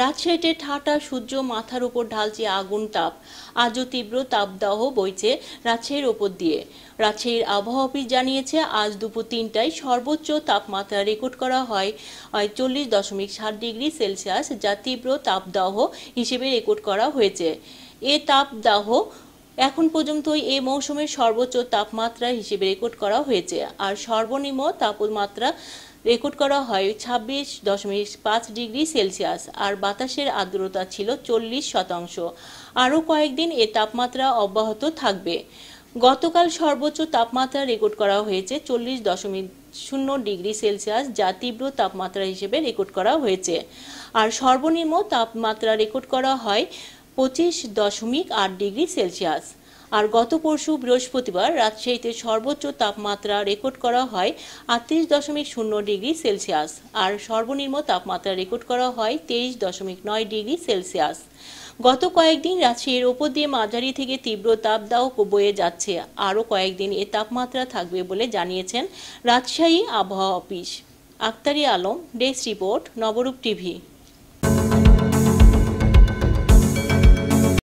রাজশাহীতে ঠাটা সূর্য মাথার উপর ঢালছে আগুন তাপ। আজও তীব্র তাপদাহ বইছে রাজশাহীর ওপর দিয়ে। রাজশাহীর আবহাওয়া অফিস জানিয়েছে, আজ দুপুর ৩টায় সর্বোচ্চ তাপমাত্রা রেকর্ড করা হয় 40.7 ডিগ্রি সেলসিয়াস, যা তীব্র তাপদাহ হিসেবে রেকর্ড করা হয়েছে। এ তাপদাহ এখন পর্যন্ত এই মৌসুমের সর্বোচ্চ তাপমাত্রা হিসেবে রেকর্ড করা হয়েছে। আর সর্বনিম্ন তাপমাত্রা রেকর্ড করা হয় 26.5 ডিগ্রি সেলসিয়াস। আর বাতাসের আর্দ্রতা ছিল 40%। আরও কয়েকদিন এ তাপমাত্রা অব্যাহত থাকবে। গতকাল সর্বোচ্চ তাপমাত্রা রেকর্ড করা হয়েছে 40.0 ডিগ্রি সেলসিয়াস, যা তীব্র তাপমাত্রা হিসেবে রেকর্ড করা হয়েছে। আর সর্বনিম্ন তাপমাত্রা রেকর্ড করা হয় 25.8 ডিগ্রি সেলসিয়াস। আর গত পরশু বৃহস্পতিবার রাজশাহীতে সর্বোচ্চ তাপমাত্রা রেকর্ড করা হয় 38.0 ডিগ্রি সেলসিয়াস। আর সর্বনিম্ন তাপমাত্রা রেকর্ড করা হয় 23.9 ডিগ্রি সেলসিয়াস। গত কয়েকদিন রাজশাহীর ওপর দিয়ে মাঝারি থেকে তীব্র তাপদাহ বয়ে যাচ্ছে। আরও কয়েকদিন এ তাপমাত্রা থাকবে বলে জানিয়েছেন রাজশাহী আবহাওয়া অফিস। Aktari Alam, desk report, Nabarup TV.